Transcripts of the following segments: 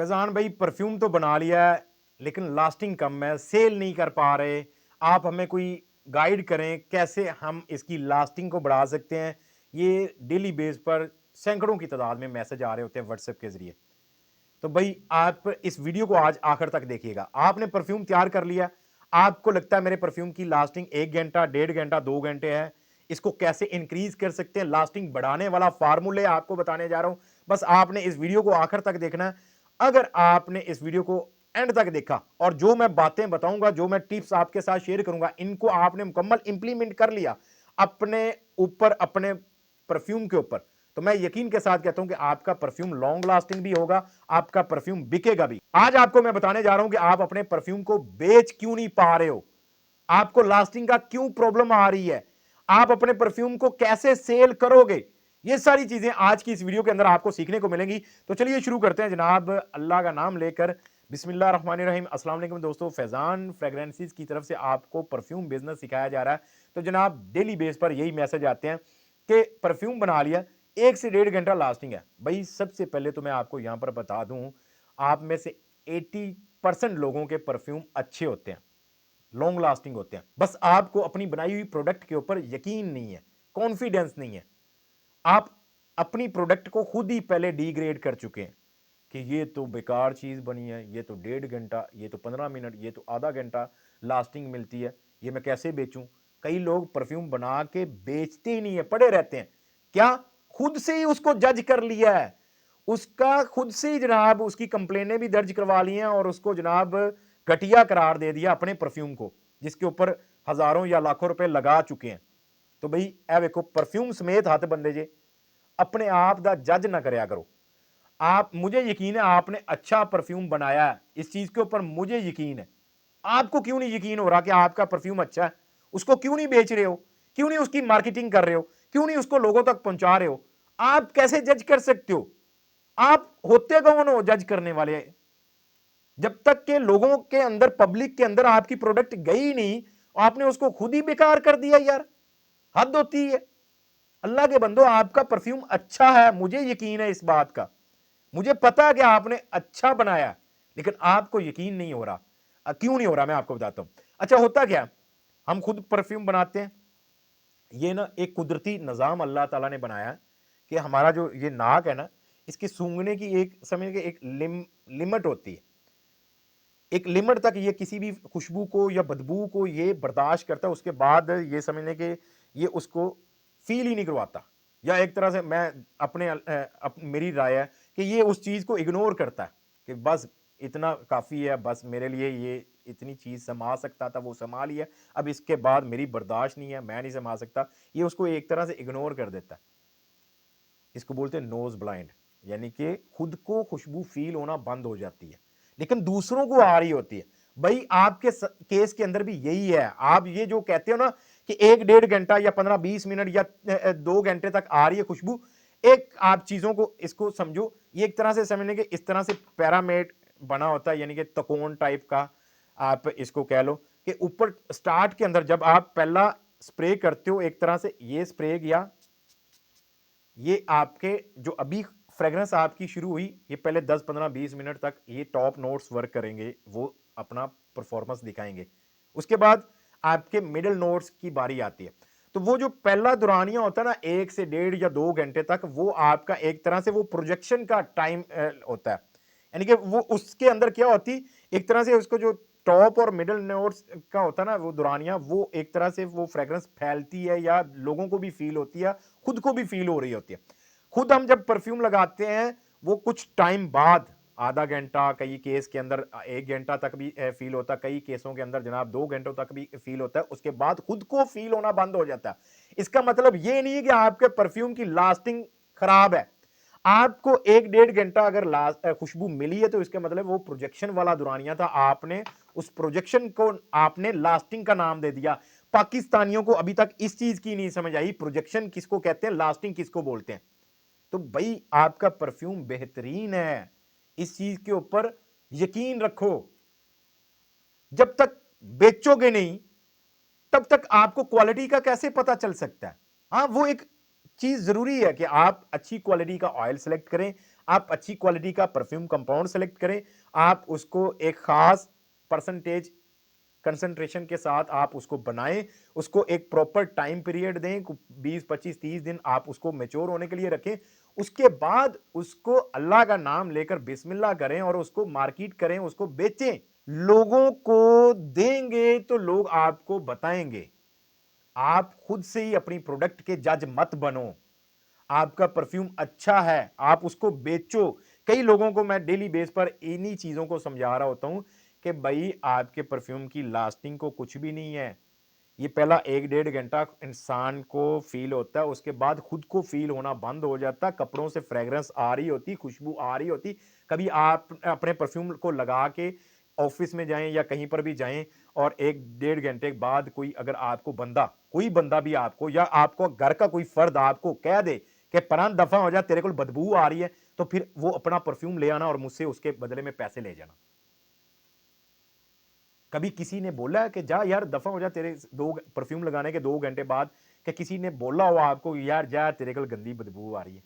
फैज़ान भाई परफ्यूम तो बना लिया है, लेकिन लास्टिंग कम है, सेल नहीं कर पा रहे। आप हमें कोई गाइड करें, कैसे हम इसकी लास्टिंग को बढ़ा सकते हैं? ये डेली बेस पर सैकड़ों की तादाद में मैसेज आ रहे होते हैं व्हाट्सएप के ज़रिए। तो भाई आप इस वीडियो को आज आखिर तक देखिएगा। आपने परफ्यूम तैयार कर लिया, आपको लगता है मेरे परफ्यूम की लास्टिंग 1 घंटा, 1.5 घंटा, 2 घंटे है। इसको कैसे इंक्रीज़ कर सकते हैं? लास्टिंग बढ़ाने वाला फ़ॉर्मूले आपको बताने जा रहा हूँ। बस आपने इस वीडियो को आखिर तक देखना है। अगर आपने इस वीडियो को एंड तक देखा और जो मैं बातें बताऊंगा, जो मैं टिप्स आपके साथ शेयर करूंगा, इनको आपने मुकम्मल इंप्लीमेंट कर लिया अपने ऊपर, अपने परफ्यूम के ऊपर, तो मैं यकीन के साथ कहता हूं कि आपका परफ्यूम लॉन्ग लास्टिंग भी होगा, आपका परफ्यूम बिकेगा भी। आज आपको मैं बताने जा रहा हूं कि आप अपने परफ्यूम को बेच क्यों नहीं पा रहे हो, आपको लास्टिंग का क्यों प्रॉब्लम आ रही है, आप अपने परफ्यूम को कैसे सेल करोगे। ये सारी चीजें आज की इस वीडियो के अंदर आपको सीखने को मिलेंगी। तो चलिए शुरू करते हैं जनाब, अल्लाह का नाम लेकर। बिस्मिल्लाह रहमान रहीम। अस्सलाम वालेकुम दोस्तों, फैजान फ्रेग्रेंसेस की तरफ से आपको परफ्यूम बिजनेस सिखाया जा रहा है। तो जनाब डेली बेस पर यही मैसेज आते हैं कि परफ्यूम बना लिया, 1 से 1.5 घंटा लास्टिंग है। भाई सबसे पहले तो मैं आपको यहां पर बता दूं, आप में से 80% लोगों के परफ्यूम अच्छे होते हैं, लॉन्ग लास्टिंग होते हैं। बस आपको अपनी बनाई हुई प्रोडक्ट के ऊपर यकीन नहीं है, कॉन्फिडेंस नहीं है। आप अपनी प्रोडक्ट को खुद ही पहले डिग्रेड कर चुके हैं कि ये तो बेकार चीज बनी है, ये तो 1.5 घंटा, ये तो 15 मिनट, ये तो आधा घंटा लास्टिंग मिलती है, ये मैं कैसे बेचूं। कई लोग परफ्यूम बना के बेचते ही नहीं है, पड़े रहते हैं। क्या? खुद से ही उसको जज कर लिया है, उसका खुद से ही जनाब उसकी कंप्लेनें भी दर्ज करवा ली हैं और उसको जनाब घटिया करार दे दिया अपने परफ्यूम को, जिसके ऊपर हजारों या लाखों रुपए लगा चुके हैं। तो भाई ए देखो, परफ्यूम समेत हाथ बंदे जे, अपने आप दा जज ना करया करो। आप, मुझे यकीन है आपने अच्छा परफ्यूम बनाया है, इस चीज के ऊपर मुझे यकीन है। आपको क्यों नहीं यकीन हो रहा कि आपका परफ्यूम अच्छा है? उसको क्यों नहीं बेच रहे हो? क्यों नहीं उसकी मार्केटिंग कर रहे हो? क्यों नहीं उसको लोगों तक पहुंचा रहे हो? आप कैसे जज कर सकते हो? आप होते कौन हो जज करने वाले? जब तक के लोगों के अंदर, पब्लिक के अंदर आपकी प्रोडक्ट गई नहीं, आपने उसको खुद ही बेकार कर दिया यार। हद होती है। अल्लाह के बंदो, आपका परफ्यूम अच्छा है, मुझे यकीन है इस बात का। मुझे पता है कि आपने अच्छा बनाया, लेकिन आपको यकीन नहीं हो रहा। क्यों नहीं हो रहा मैं आपको बताता हूं। अच्छा, होता क्या, हम खुद परफ्यूम बनाते हैं। ये ना एक कुदरती निजाम अल्लाह ताला ने बनाया है कि हमारा जो ये नाक है ना, इसके सूंघने की एक समझ के एक लिमिट होती है। एक लिमिट तक ये किसी भी खुशबू को या बदबू को ये बर्दाश्त करता है, उसके बाद ये समझने के ये उसको फील ही नहीं करवाता। या एक तरह से मैं मेरी राय है कि ये उस चीज को इग्नोर करता है कि बस इतना काफी है, बस मेरे लिए ये इतनी चीज समा सकता था, वो समा लिया, अब इसके बाद मेरी बर्दाश्त नहीं है, मैं नहीं समा सकता। ये उसको एक तरह से इग्नोर कर देता है। इसको बोलते हैं नोज ब्लाइंड, यानी कि खुद को खुशबू फील होना बंद हो जाती है, लेकिन दूसरों को आ रही होती है। भाई आपके केस के अंदर भी यही है। आप ये जो कहते हो ना कि 1 1.5 घंटा या 15 20 मिनट या 2 घंटे तक आ रही है खुशबू, एक आप चीजों को इसको समझो, ये एक तरह से समझने के इस तरह से पैरामेड बना होता है, यानी कि तकोन टाइप का आप इसको कह लो कि ऊपर स्टार्ट के अंदर जब आप पहला स्प्रे करते हो, एक तरह से ये स्प्रे किया, ये आपके जो अभी फ्रेग्रेंस आपकी शुरू हुई, ये पहले 10 15 20 मिनट तक ये टॉप नोट्स वर्क करेंगे, वो अपना परफॉर्मेंस दिखाएंगे। उसके बाद आपके मिडिल नोट्स की बारी आती है। तो वो जो पहला दौरानिया होता है ना, 1 से 1.5 या 2 घंटे तक, वो आपका एक तरह से वो प्रोजेक्शन का टाइम होता है। यानी कि वो उसके अंदर क्या होती, एक तरह से उसको जो टॉप और मिडिल नोट्स का होता है ना, वो दौरानिया, वो एक तरह से वो फ्रेग्रेंस फैलती है या लोगों को भी फील होती है, खुद को भी फील हो रही होती है। खुद हम जब परफ्यूम लगाते हैं, वो कुछ टाइम बाद, आधा घंटा, कई केस के अंदर 1 घंटा तक भी फील होता है, कई केसों के अंदर जनाब 2 घंटों तक भी फील होता है, उसके बाद खुद को फील होना बंद हो जाता है। इसका मतलब ये नहीं है कि आपके परफ्यूम की लास्टिंग खराब है। आपको 1 1.5 घंटा अगर खुशबू मिली है, तो इसका मतलब वो प्रोजेक्शन वाला दुरानिया था, आपने उस प्रोजेक्शन को आपने लास्टिंग का नाम दे दिया। पाकिस्तानियों को अभी तक इस चीज की नहीं समझ आई, प्रोजेक्शन किसको कहते हैं, लास्टिंग किसको बोलते हैं। तो भाई आपका परफ्यूम बेहतरीन है, इस चीज के ऊपर यकीन रखो। जब तक बेचोगे नहीं, तब तक आपको क्वालिटी का कैसे पता चल सकता है? हाँ, वो एक चीज जरूरी है कि आप अच्छी क्वालिटी का ऑयल सेलेक्ट करें, आप अच्छी क्वालिटी का परफ्यूम कंपाउंड सेलेक्ट करें, आप उसको एक खास परसेंटेज कंसंट्रेशन के साथ आप उसको बनाएं, उसको एक प्रॉपर टाइम पीरियड दें, 20, 25, 30 दिन आप उसको मैच्योर होने के लिए रखें। उसके बाद उसको अल्लाह का नाम लेकर बिस्मिल्लाह करें और उसको मार्केट करें, उसको बेचें। लोगों को देंगे तो लोग आपको बताएंगे। आप खुद से ही अपनी प्रोडक्ट के जज मत बनो। आपका परफ्यूम अच्छा है, आप उसको बेचो। कई लोगों को मैं डेली बेस पर इन्हीं चीजों को समझा रहा होता हूं कि भाई आपके परफ्यूम की लास्टिंग को कुछ भी नहीं है। ये पहला 1-1.5 घंटा इंसान को फील होता है, उसके बाद खुद को फील होना बंद हो जाता है। कपड़ों से फ्रेग्रेंस आ रही होती, खुशबू आ रही होती। कभी आप अपने परफ्यूम को लगा के ऑफिस में जाएं या कहीं पर भी जाएं और 1-1.5 घंटे बाद कोई बंदा भी आपको या आपको घर का कोई फर्द आपको कह दे कि परान दफा हो जा, तेरे को बदबू आ रही है, तो फिर वो अपना परफ्यूम ले आना और मुझसे उसके बदले में पैसे ले जाना। कभी किसी ने बोला है कि जा यार दफा हो जा, तेरे दो परफ्यूम लगाने के 2 घंटे बाद कि किसी ने बोला हो आपको यार जा तेरे को गंदी बदबू आ रही है,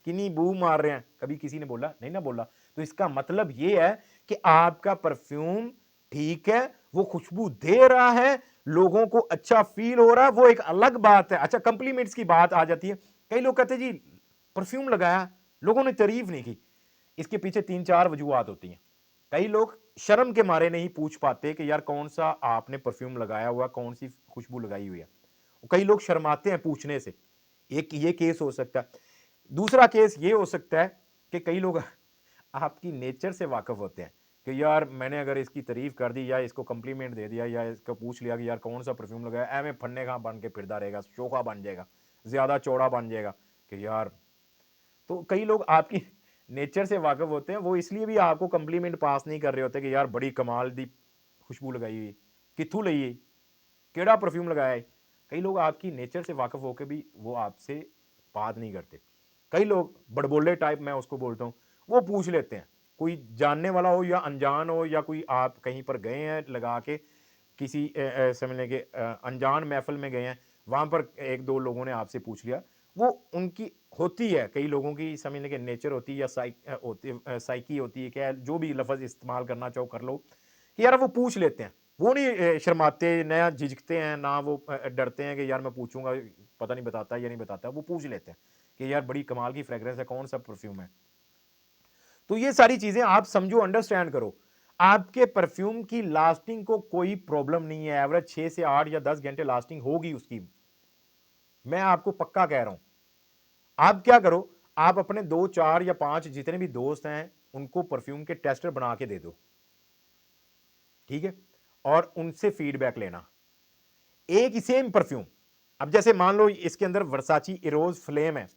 किन्नी बू मार रहे हैं, कभी किसी ने बोला नहीं ना बोला। तो इसका मतलब ये है कि आपका परफ्यूम ठीक है, वो खुशबू दे रहा है, लोगों को अच्छा फील हो रहा है, वो एक अलग बात है। अच्छा, कंप्लीमेंट्स की बात आ जाती है। कई लोग कहते हैं जी परफ्यूम लगाया, लोगों ने तारीफ नहीं की। इसके पीछे 3-4 वजूहत होती हैं। कई लोग शर्म के मारे नहीं पूछ पाते कि यार कौन सा आपने परफ्यूम लगाया हुआ, कौन सी खुशबू लगाई हुई है। कई लोग शर्माते हैं पूछने से। एक ये केस हो सकता है। दूसरा केस ये हो सकता है कि कई लोग आपकी नेचर से वाकिफ होते हैं कि यार मैंने अगर इसकी तारीफ कर दी या इसको कॉम्प्लीमेंट दे दिया या इसको पूछ लिया कि यार कौन सा परफ्यूम लगाया, एवं फन्ने कहाँ बन के फिरदा रहेगा, शोखा बन जाएगा, ज्यादा चौड़ा बन जाएगा कि यार। तो कई लोग आपकी नेचर से वाकिफ होते हैं, वो इसलिए भी आपको कंप्लीमेंट पास नहीं कर रहे होते कि यार बड़ी कमाल दी खुशबू लगाई हुई, कित्थू लई है, केड़ा परफ्यूम लगाया है। कई लोग आपकी नेचर से वाकिफ होकर भी वो आपसे बात नहीं करते। कई लोग बड़बोले टाइप, मैं उसको बोलता हूँ, वो पूछ लेते हैं, कोई जानने वाला हो या अनजान हो या कोई आप कहीं पर गए हैं लगा के किसी समझ लें कि अनजान महफिल में गए हैं, वहां पर 1-2 लोगों ने आपसे पूछ लिया, वो उनकी होती है, कई लोगों की समझ लें कि नेचर होती है या साइकी होती है, क्या जो भी लफज इस्तेमाल करना चाहो कर लो, कि यार वो पूछ लेते हैं। वो नहीं शर्माते, ना झिझकते हैं, ना वो डरते हैं कि यार मैं पूछूंगा पता नहीं बताता या नहीं बताता, वो पूछ लेते हैं कि यार बड़ी कमाल की फ्रेग्रेंस है, कौन सा परफ्यूम है। तो ये सारी चीजें आप समझो, अंडरस्टैंड करो। आपके परफ्यूम की लास्टिंग को कोई प्रॉब्लम नहीं है, एवरेज 6 से 8 या 10 घंटे लास्टिंग होगी उसकी, मैं आपको पक्का कह रहा हूं। आप क्या करो, आप अपने 2, 4 या 5 जितने भी दोस्त हैं उनको परफ्यूम के टेस्टर बना के दे दो, ठीक है, और उनसे फीडबैक लेना। एक ही सेम परफ्यूम, अब जैसे मान लो इसके अंदर वर्साची इरोज फ्लेम है,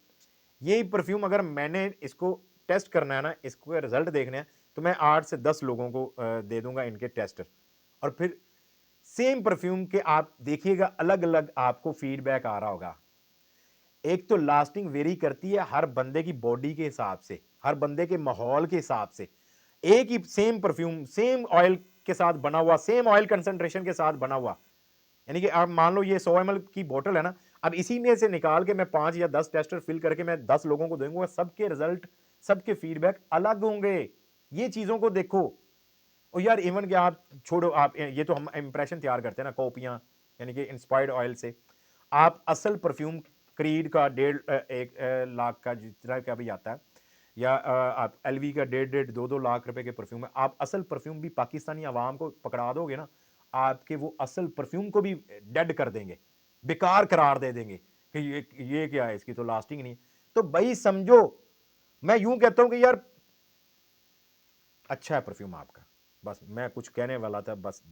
ये परफ्यूम अगर मैंने इसको टेस्ट करना है ना, इसको रिजल्ट देखने हैं, तो मैं 8 से 10 लोगों को दे दूंगा इनके टेस्टर, और फिर सेम परफ्यूम के आप देखिएगा अलग अलग आपको फीडबैक आ रहा होगा। एक तो लास्टिंग वेरी करती है हर बंदे की बॉडी के हिसाब से, हर बंदे के माहौल के हिसाब से। एक ही सेम परफ्यूम सेम ऑयल के साथ बना हुआ, सेम ऑयल कंसंट्रेशन के साथ बना हुआ, यानी कि आप मान लो ये 100 ml की बोतल है ना, अब इसी में से निकाल के मैं 5 या 10 टेस्टर फिल करके मैं 10 लोगों को दूंगा, सबके रिजल्ट, सबके फीडबैक अलग होंगे। ये चीजों को देखो। और यार इवन कि आप छोड़ो, आप ये तो हम इंप्रेशन तैयार करते हैं ना कॉपियां, यानी कि इंस्पायर्ड ऑयल से। आप असल परफ्यूम क्रीड का 1.5 लाख का जितना का भी आता है, या आप एलवी का 1.5-2 लाख रुपए के परफ्यूम है, आप असल परफ्यूम भी पाकिस्तानी आवाम को पकड़ा दोगे ना, आपके वो असल परफ्यूम को भी डेड कर देंगे, बेकार करार दे देंगे कि ये क्या है, इसकी तो लास्टिंग नहीं है। तो भाई समझो, मैं यूं कहता हूं कि यार अच्छा है परफ्यूम आपका, बस मैं कुछ कहने वाला था, बस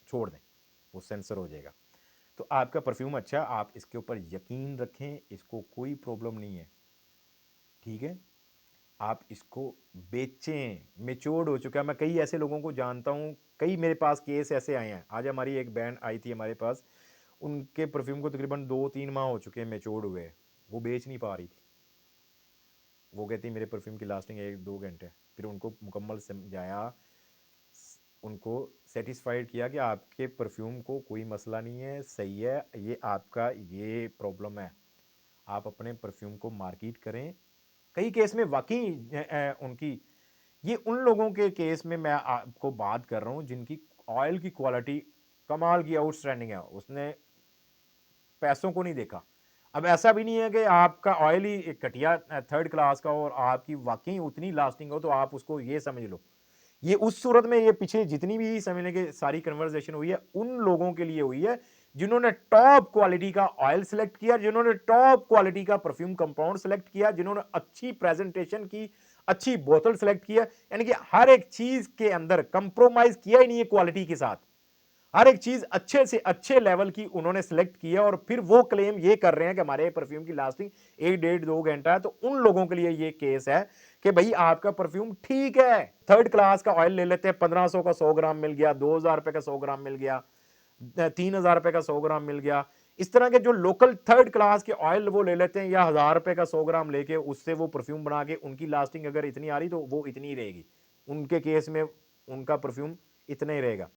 छोड़ दें, वो सेंसर हो जाएगा। तो आपका परफ्यूम अच्छा है, आप इसके ऊपर यकीन रखें, इसको कोई प्रॉब्लम नहीं है, ठीक है। आप इसको बेचें, मेच्योर्ड हो चुका है। मैं कई ऐसे लोगों को जानता हूं, कई मेरे पास केस ऐसे आए हैं। आज हमारी एक बैंड आई थी हमारे पास, उनके परफ्यूम को तकरीबन 2-3 माह हो चुके हैं मेच्योर्ड हुए, वो बेच नहीं पा रही थी। वो कहती मेरे परफ्यूम की लास्टिंग 1-2 घंटे। फिर उनको मुकम्मल समझाया, उनको सेटिस्फाइड किया कि आपके परफ्यूम को कोई मसला नहीं है, सही है, ये आपका ये प्रॉब्लम है, आप अपने परफ्यूम को मार्केट करें, कई केस में वाक़ई उनकी ये उन लोगों के केस में मैं आपको बात कर रहा हूँ जिनकी ऑयल की क्वालिटी कमाल की आउटस्टैंडिंग है। उसने पैसों को नहीं देखा। अब ऐसा भी नहीं है कि आपका ऑयल ही एक घटिया थर्ड क्लास का और आपकी वाक़ई उतनी लास्टिंग हो तो आप उसको ये समझ लो। ये उस सूरत में ये पीछे जितनी भी समझ लें कि सारी कन्वर्सेशन हुई है, उन लोगों के लिए हुई है, जिन्होंने टॉप क्वालिटी का ऑयल सेलेक्ट किया, जिन्होंने टॉप क्वालिटी का परफ्यूम कंपाउंड सेलेक्ट किया, जिन्होंने अच्छी प्रेजेंटेशन की, अच्छी बोतल सेलेक्ट किया, यानी कि हर एक चीज़ के अंदर कंप्रोमाइज़ किया ही नहीं है क्वालिटी के साथ। हर एक चीज अच्छे से अच्छे लेवल की उन्होंने सेलेक्ट किया और फिर वो क्लेम ये कर रहे हैं कि हमारे परफ्यूम की लास्टिंग 1 डेढ़ 2 घंटा है। तो उन लोगों के लिए ये केस है कि भाई आपका परफ्यूम ठीक है, थर्ड क्लास का ऑयल ले लेते हैं, 1500 का 100 ग्राम मिल गया, 2000 रुपए का 100 ग्राम मिल गया, 3000 रुपए का 100 ग्राम मिल गया। इस तरह के जो लोकल थर्ड क्लास के ऑयल वो ले लेते हैं या 1000 रुपए का 100 ग्राम लेके उससे वो परफ्यूम बना के उनकी लास्टिंग अगर इतनी आ रही तो वो इतनी ही रहेगी। उनके केस में उनका परफ्यूम इतना ही रहेगा।